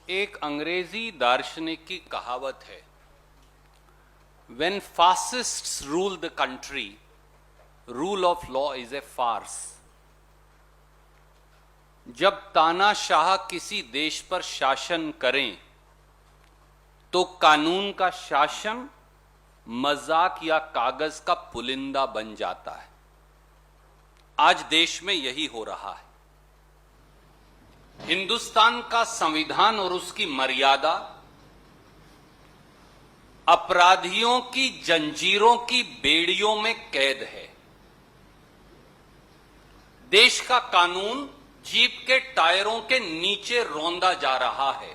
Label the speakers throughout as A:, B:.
A: एक अंग्रेजी दार्शनिक की कहावत है, When fascists rule the country, rule of law is a farce. जब तानाशाह किसी देश पर शासन करें तो कानून का शासन मजाक या कागज का पुलिंदा बन जाता है। आज देश में यही हो रहा है। हिंदुस्तान का संविधान और उसकी मर्यादा अपराधियों की जंजीरों की बेड़ियों में कैद है। देश का कानून जीप के टायरों के नीचे रौंदा जा रहा है।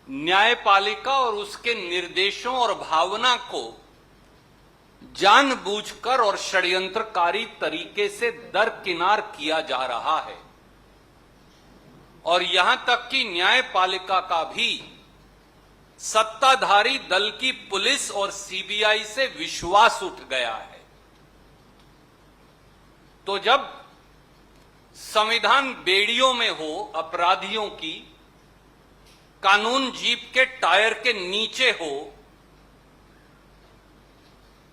A: न्यायपालिका और उसके निर्देशों और भावना को जानबूझकर और षड्यंत्रकारी तरीके से दरकिनार किया जा रहा है और यहां तक कि न्यायपालिका का भी सत्ताधारी दल की पुलिस और सीबीआई से विश्वास उठ गया है। तो जब संविधान बेड़ियों में हो अपराधियों की, कानून जीप के टायर के नीचे हो,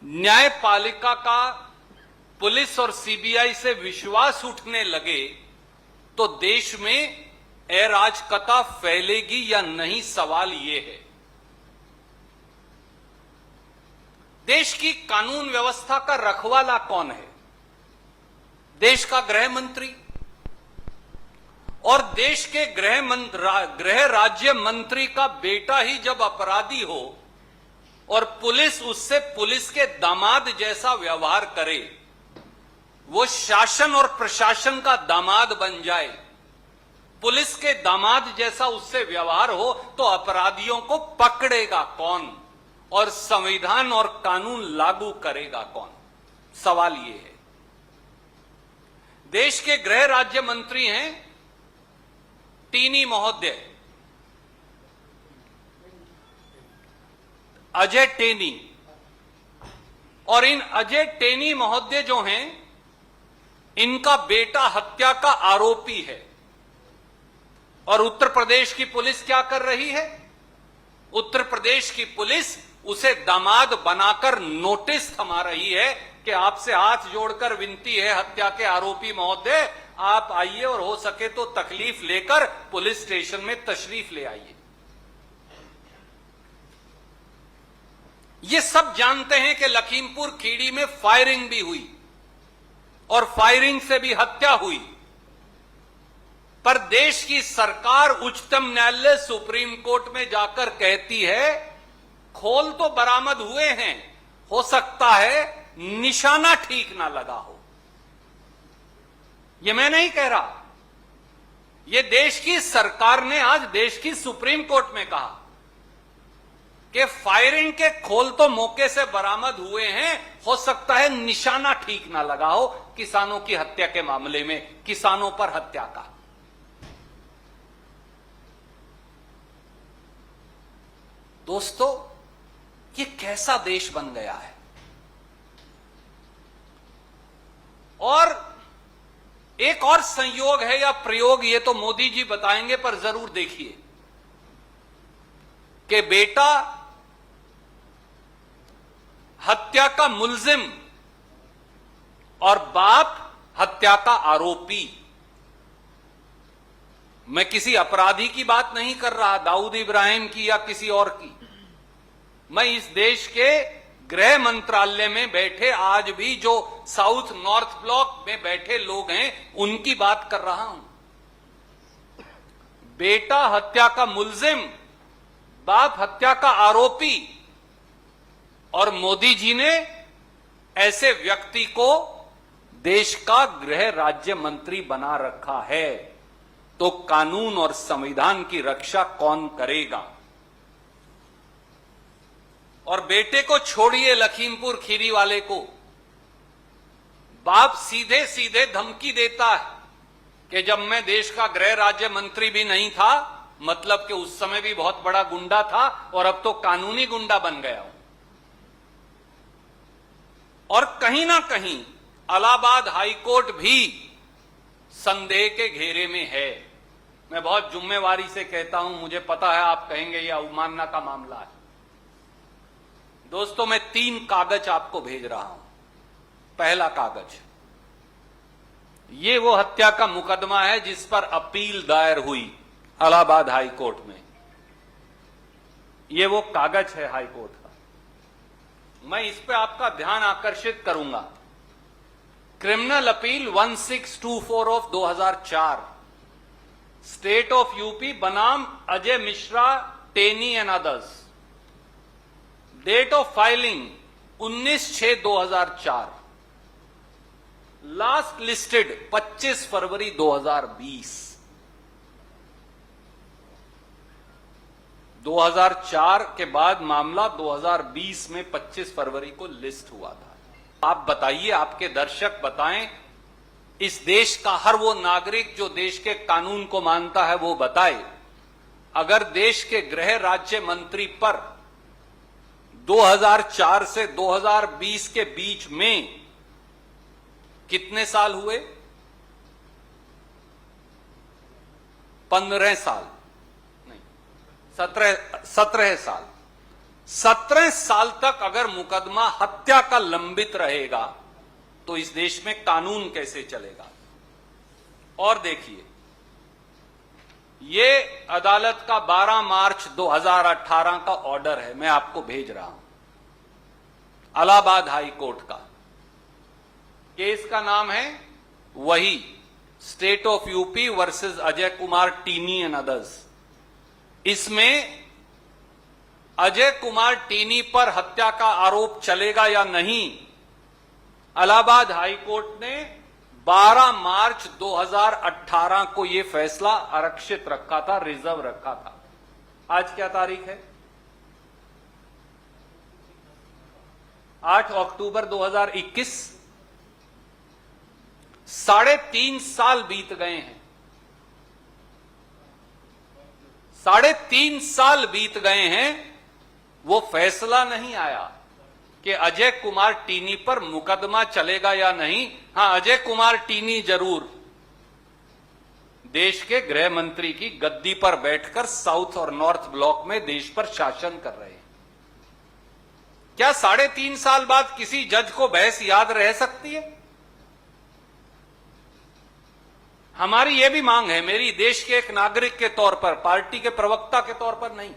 A: न्यायपालिका का पुलिस और सीबीआई से विश्वास उठने लगे, तो देश में अराजकता फैलेगी या नहीं, सवाल यह है। देश की कानून व्यवस्था का रखवाला कौन है? देश का गृह मंत्री। और देश के गृह राज्य मंत्री का बेटा ही जब अपराधी हो और पुलिस उससे पुलिस के दामाद जैसा व्यवहार करे, वो शासन और प्रशासन का दामाद बन जाए, पुलिस के दामाद जैसा उससे व्यवहार हो, तो अपराधियों को पकड़ेगा कौन और संविधान और कानून लागू करेगा कौन? सवाल यह है। देश के गृह राज्य मंत्री हैं टीनी महोदय, अजय टेनी, और इन अजय टेनी महोदय जो हैं, इनका बेटा हत्या का आरोपी है। और उत्तर प्रदेश की पुलिस क्या कर रही है? उत्तर प्रदेश की पुलिस उसे दामाद बनाकर नोटिस थमा रही है कि आपसे हाथ जोड़कर विनती है हत्या के आरोपी महोदय, आप आइए और हो सके तो तकलीफ लेकर पुलिस स्टेशन में तशरीफ ले आइए। ये सब जानते हैं कि लखीमपुर खीरी में फायरिंग भी हुई और फायरिंग से भी हत्या हुई, पर देश की सरकार उच्चतम न्यायालय सुप्रीम कोर्ट में जाकर कहती है खोल तो बरामद हुए हैं, हो सकता है निशाना ठीक ना लगा हो। यह मैं नहीं कह रहा, यह देश की सरकार ने आज देश की सुप्रीम कोर्ट में कहा कि फायरिंग के खोल तो मौके से बरामद हुए हैं, हो सकता है निशाना ठीक ना लगा हो किसानों की हत्या के मामले में, किसानों पर हत्या का। दोस्तों, ये कैसा देश बन गया है? और एक और संयोग है या प्रयोग, ये तो मोदी जी बताएंगे, पर जरूर देखिए कि बेटा हत्या का मुल्जिम और बाप हत्या का आरोपी। मैं किसी अपराधी की बात नहीं कर रहा, दाऊद इब्राहिम की या किसी और की। मैं इस देश के गृह मंत्रालय में बैठे, आज भी जो साउथ नॉर्थ ब्लॉक में बैठे लोग हैं, उनकी बात कर रहा हूं। बेटा हत्या का मुल्जिम, बाप हत्या का आरोपी, और मोदी जी ने ऐसे व्यक्ति को देश का गृह राज्य मंत्री बना रखा है, तो कानून और संविधान की रक्षा कौन करेगा? और बेटे को छोड़िए, लखीमपुर खीरी वाले को बाप सीधे सीधे धमकी देता है कि जब मैं देश का गृह राज्य मंत्री भी नहीं था, मतलब कि उस समय भी बहुत बड़ा गुंडा था और अब तो कानूनी गुंडा बन गया हूं। और कहीं ना कहीं इलाहाबाद हाईकोर्ट भी संदेह के घेरे में है। मैं बहुत जिम्मेवारी से कहता हूं, मुझे पता है आप कहेंगे यह अवमानना का मामला है। दोस्तों, मैं 3 कागज आपको भेज रहा हूं। पहला कागज, ये वो हत्या का मुकदमा है जिस पर अपील दायर हुई इलाहाबाद हाई कोर्ट में। ये वो कागज है हाई कोर्ट का। मैं इस पे आपका ध्यान आकर्षित करूंगा। Criminal appeal 1624 of 2004, state of UP बनाम Ajay Mishra, Teni and others. Date of filing 19/6/2004। Last listed 25 फरवरी 2020। 2004 के बाद मामला 2020 में 25 फरवरी को लिस्ट हुआ था। आप बताइए, आपके दर्शक बताएं, इस देश का हर वो नागरिक जो देश के कानून को मानता है वो बताए, अगर देश के गृह राज्य मंत्री पर 2004 से 2020 के बीच में कितने साल हुए? 15 साल नहीं, 17 साल। 17 साल तक अगर मुकदमा हत्या का लंबित रहेगा तो इस देश में कानून कैसे चलेगा? और देखिए, ये अदालत का 12 मार्च 2018 का ऑर्डर है, मैं आपको भेज रहा हूं, इलाहाबाद हाई कोर्ट का। केस का नाम है वही, state of UP versus Ajay Kumar टीनी एंड अदर्स। इसमें अजय कुमार टीनी पर हत्या का आरोप चलेगा या नहीं, इलाहाबाद हाई कोर्ट ने 12 मार्च 2018 को यह फैसला आरक्षित रखा था, रिजर्व रखा था। आज क्या तारीख है? 8 अक्टूबर 2021। 3.5 साल बीत गए हैं। 3.5 साल बीत गए हैं, वो फैसला नहीं आया कि अजय कुमार टीनी पर मुकदमा चलेगा या नहीं। हां, अजय कुमार टीनी जरूर देश के गृह मंत्री की गद्दी पर बैठकर साउथ और नॉर्थ ब्लॉक में देश पर शासन कर रहे हैं। क्या 3.5 साल बाद किसी जज को बहस याद रह सकती है? हमारी यह भी मांग है, मेरी देश के एक नागरिक के तौर पर, पार्टी के प्रवक्ता के तौर पर नहीं,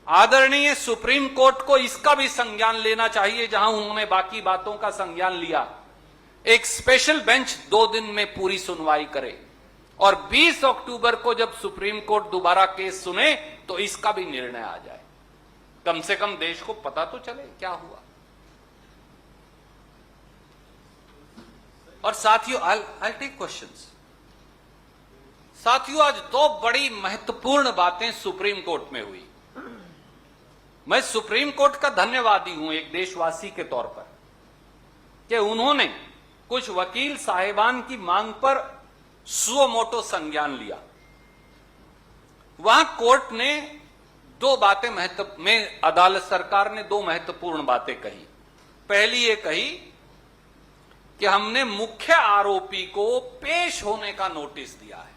A: आदरणीय सुप्रीम कोर्ट को इसका भी संज्ञान लेना चाहिए जहां उन्होंने बाकी बातों का संज्ञान लिया। एक स्पेशल बेंच 2 दिन में पूरी सुनवाई करे और 20 अक्टूबर को जब सुप्रीम कोर्ट दोबारा केस सुने तो इसका भी निर्णय आ जाए। कम से कम देश को पता तो चले क्या हुआ। और साथियों, I'll टेक क्वेश्चंस। साथियों, आज 2 बड़ी महत्वपूर्ण बातें सुप्रीम कोर्ट में हुई। मैं सुप्रीम कोर्ट का धन्यवादी हूं एक देशवासी के तौर पर कि उन्होंने कुछ वकील साहिबान की मांग पर सुओ मोटो संज्ञान लिया। वहां कोर्ट ने 2 बातें में अदालत सरकार ने 2 महत्वपूर्ण बातें कही। पहली ये कही कि हमने मुख्य आरोपी को पेश होने का नोटिस दिया है।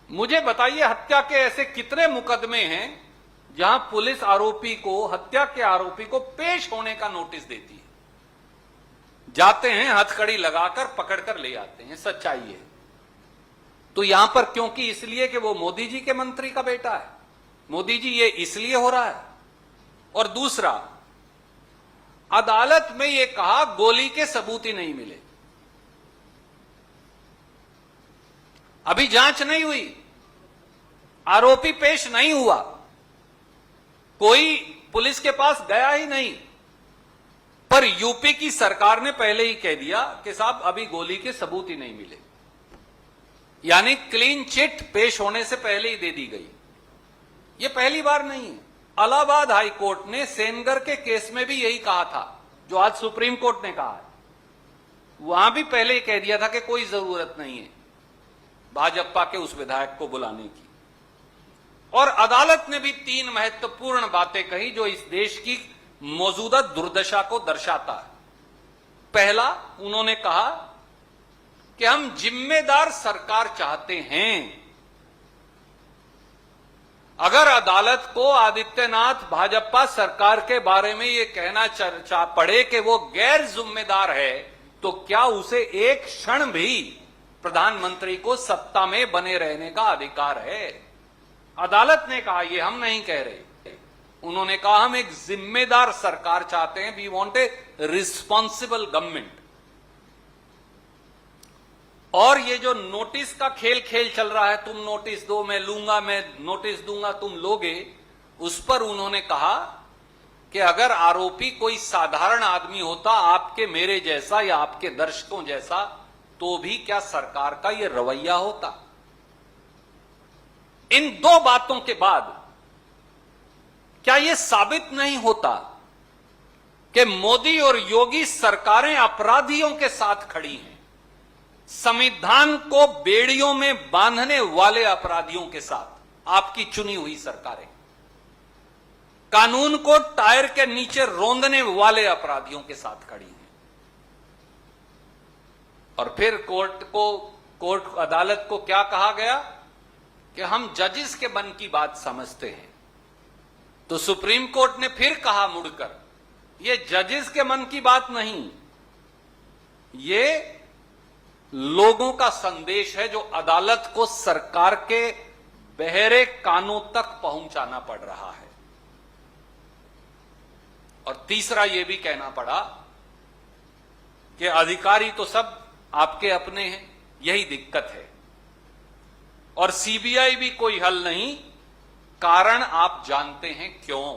A: मुझे बताइए, हत्या के ऐसे कितने मुकदमे हैं जहां पुलिस आरोपी को, हत्या के आरोपी को पेश होने का नोटिस देती है? जाते हैं, हथकड़ी लगाकर पकड़कर ले आते हैं, सच्चाई है। तो यहां पर क्योंकि इसलिए कि वो मोदी जी के मंत्री का बेटा है, मोदी जी, ये इसलिए हो रहा है। और दूसरा, अदालत में यह कहा गोली के सबूत ही नहीं मिले। अभी जांच नहीं हुई, आरोपी पेश नहीं हुआ, कोई पुलिस के पास गया ही नहीं, पर यूपी की सरकार ने पहले ही कह दिया कि साहब अभी गोली के सबूत ही नहीं मिले। यानी क्लीन चिट पेश होने से पहले ही दे दी गई। यह पहली बार नहीं है। इलाहाबाद हाई कोर्ट ने सेनगर के केस में भी यही कहा था जो आज सुप्रीम कोर्ट ने कहा है। वहां भी पहले ही कह दिया था कि कोई जरूरत नहीं है भाजपा के उस विधायक को बुलाने की। और अदालत ने भी 3 महत्वपूर्ण बातें कही जो इस देश की मौजूदा दुर्दशा को दर्शाता है। पहला, उन्होंने कहा कि हम जिम्मेदार सरकार चाहते हैं। अगर अदालत को आदित्यनाथ भाजपा सरकार के बारे में यह कहना पड़े कि वो गैर जिम्मेदार है, तो क्या उसे एक क्षण भी प्रधानमंत्री को सत्ता में बने रहने का अधिकार है? अदालत ने कहा, ये हम नहीं कह रहे। उन्होंने कहा हम एक जिम्मेदार सरकार चाहते हैं, we want a responsible government. और ये जो नोटिस का खेल चल रहा है, तुम नोटिस दो, मैं लूंगा, मैं नोटिस दूंगा, तुम लोगे, उस पर उन्होंने कहा कि अगर आरोपी कोई साधारण आदमी होता, आपके मेरे जैसा या आपके दर्शकों जैसा, तो भी क्या सरकार का यह रवैया होता? इन दो बातों के बाद क्या यह साबित नहीं होता कि मोदी और योगी सरकारें अपराधियों के साथ खड़ी हैं, संविधान को बेड़ियों में बांधने वाले अपराधियों के साथ आपकी चुनी हुई सरकारें, कानून को टायर के नीचे रौंदने वाले अपराधियों के साथ खड़ी हैं। और फिर कोर्ट अदालत को क्या कहा गया कि हम जजेस के मन की बात समझते हैं। तो सुप्रीम कोर्ट ने फिर कहा मुड़कर, यह जजेस के मन की बात नहीं, ये लोगों का संदेश है जो अदालत को सरकार के बहरे कानों तक पहुंचाना पड़ रहा है। और तीसरा यह भी कहना पड़ा कि अधिकारी तो सब आपके अपने हैं, यही दिक्कत है, और सीबीआई भी कोई हल नहीं, कारण आप जानते हैं क्यों।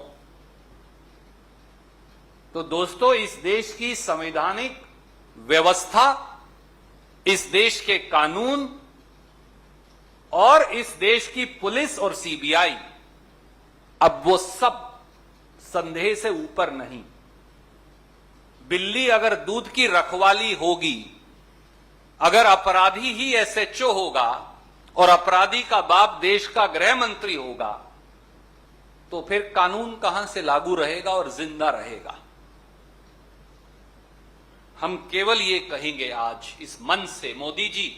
A: तो दोस्तों, इस देश की संवैधानिक व्यवस्था, इस देश के कानून और इस देश की पुलिस और सीबीआई, अब वो सब संदेह से ऊपर नहीं। बिल्ली अगर दूध की रखवाली होगी, अगर अपराधी ही एसएचओ होगा और अपराधी का बाप देश का गृह मंत्री होगा, तो फिर कानून कहां से लागू रहेगा और जिंदा रहेगा? हम केवल ये कहेंगे आज इस मन से, मोदी जी,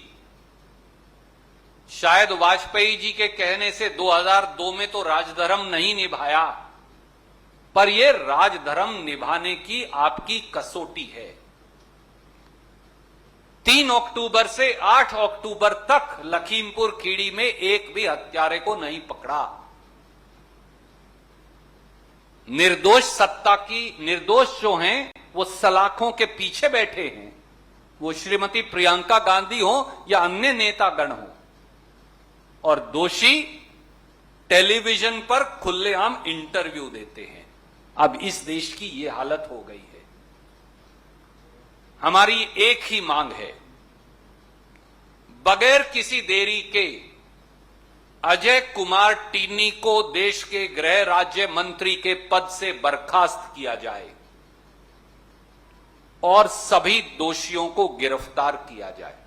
A: शायद वाजपेयी जी के कहने से 2002 में तो राजधर्म नहीं निभाया, पर यह राजधर्म निभाने की आपकी कसौटी है। 3 अक्टूबर से 8 अक्टूबर तक लखीमपुर खीरी में एक भी हत्यारे को नहीं पकड़ा। निर्दोष जो हैं वो सलाखों के पीछे बैठे हैं, वो श्रीमती प्रियंका गांधी हो या अन्य नेतागण हो, और दोषी टेलीविजन पर खुलेआम इंटरव्यू देते हैं। अब इस देश की ये हालत हो गई है। हमारी एक ही मांग है, बगैर किसी देरी के अजय कुमार टिन्नी को देश के गृह राज्य मंत्री के पद से बर्खास्त किया जाए और सभी दोषियों को गिरफ्तार किया जाए।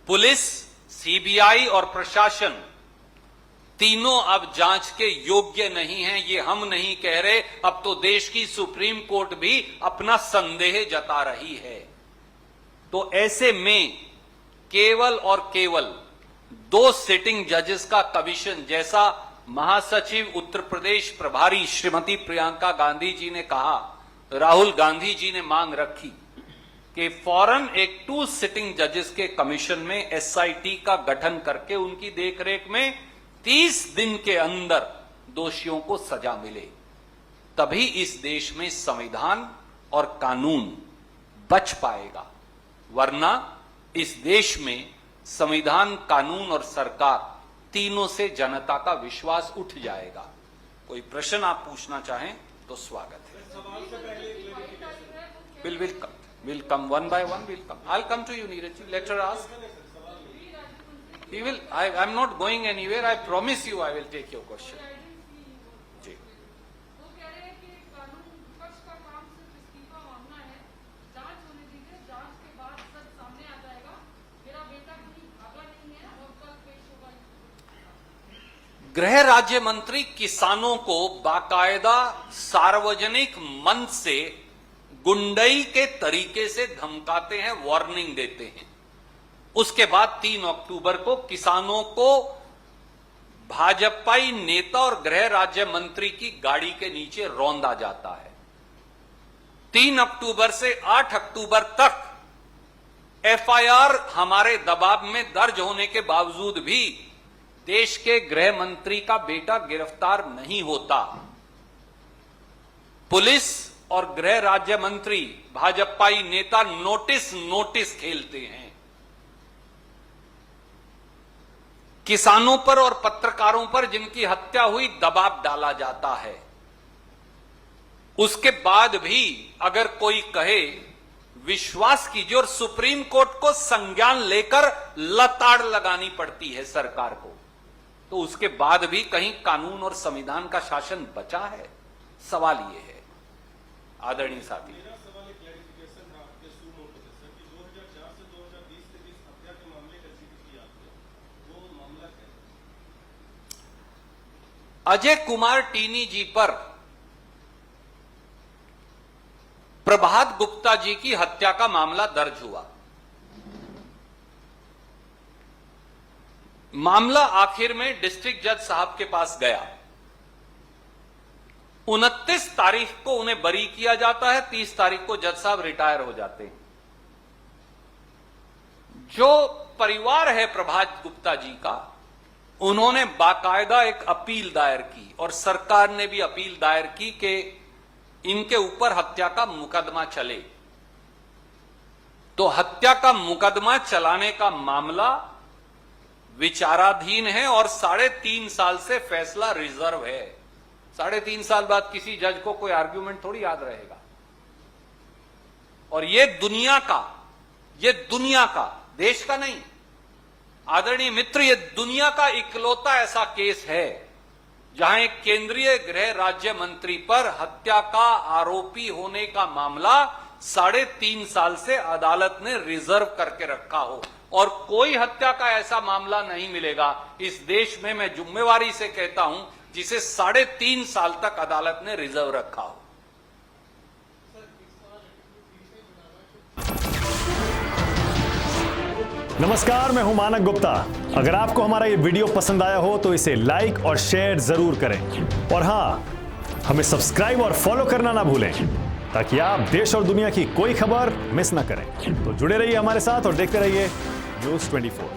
A: पुलिस, सीबीआई और प्रशासन तीनों अब जांच के योग्य नहीं हैं, ये हम नहीं कह रहे, अब तो देश की सुप्रीम कोर्ट भी अपना संदेह जता रही है। तो ऐसे में केवल और केवल 2 सिटिंग जजेस का कमीशन, जैसा महासचिव उत्तर प्रदेश प्रभारी श्रीमती प्रियंका गांधी जी ने कहा, राहुल गांधी जी ने मांग रखी कि फौरन एक 2 सिटिंग जजेस के कमीशन में एसआईटी का गठन करके उनकी देखरेख में 30 दिन के अंदर दोषियों को सजा मिले, तभी इस देश में संविधान और कानून बच पाएगा। वरना इस देश में संविधान, कानून और सरकार तीनों से जनता का विश्वास उठ जाएगा। कोई प्रश्न आप पूछना चाहें तो स्वागत है। We'll come one by one. I'll come to you, Neeraj. Let her ask. He will. I'm not going anywhere. I promise you, I will take your question. जी। गृह राज्य मंत्री किसानों को बाकायदा सार्वजनिक मंच से गुंडई के तरीके से धमकाते हैं, वार्निंग देते हैं। उसके बाद 3 अक्टूबर को किसानों को भाजपाई नेता और गृह राज्य मंत्री की गाड़ी के नीचे रौंदा जाता है। 3 अक्टूबर से 8 अक्टूबर तक एफआईआर हमारे दबाव में दर्ज होने के बावजूद भी देश के गृह मंत्री का बेटा गिरफ्तार नहीं होता। पुलिस और गृह राज्य मंत्री भाजपाई नेता नोटिस खेलते हैं। किसानों पर और पत्रकारों पर जिनकी हत्या हुई दबाव डाला जाता है। उसके बाद भी अगर कोई कहे, विश्वास कीजिए, और सुप्रीम कोर्ट को संज्ञान लेकर लताड़ लगानी पड़ती है सरकार को, तो उसके बाद भी कहीं कानून और संविधान का शासन बचा है? सवाल यह है आदरणीय साथी।
B: मेरा सवाल एक क्लैरिफिकेशन था आपके सुमोटो से सर कि 2004 से 2020 के बीच हत्या के मामले का जिक्र किया आपने, वो मामला क्या है?
A: अजय कुमार टीनी जी पर प्रभात गुप्ता जी की हत्या का मामला दर्ज हुआ। मामला आखिर में डिस्ट्रिक्ट जज साहब के पास गया। 29 तारीख को उन्हें बरी किया जाता है, 30 तारीख को जज साहब रिटायर हो जाते हैं। जो परिवार है प्रभात गुप्ता जी का, उन्होंने बाकायदा एक अपील दायर की और सरकार ने भी अपील दायर की कि इनके ऊपर हत्या का मुकदमा चले। तो हत्या का मुकदमा चलाने का मामला विचाराधीन है और 3.5 साल से फैसला रिजर्व है। 3.5 साल बाद किसी जज को कोई आर्ग्यूमेंट थोड़ी याद रहेगा। और ये दुनिया का, देश का नहीं, आदरणीय मित्र, ये दुनिया का इकलौता ऐसा केस है जहां एक केंद्रीय गृह राज्य मंत्री पर हत्या का आरोपी होने का मामला 3.5 साल से अदालत ने रिजर्व करके रखा हो। और कोई हत्या का ऐसा मामला नहीं मिलेगा इस देश में, मैं जिम्मेवारी से कहता हूं, जिसे 3.5 साल तक अदालत ने रिजर्व रखा हो।
C: नमस्कार, मैं हूं मानक गुप्ता। अगर आपको हमारा ये वीडियो पसंद आया हो तो इसे लाइक और शेयर जरूर करें। और हां, हमें सब्सक्राइब और फॉलो करना ना भूलें ताकि आप देश और दुनिया की कोई खबर मिस ना करें। तो जुड़े रहिए हमारे साथ और देखते रहिए न्यूज़ 24।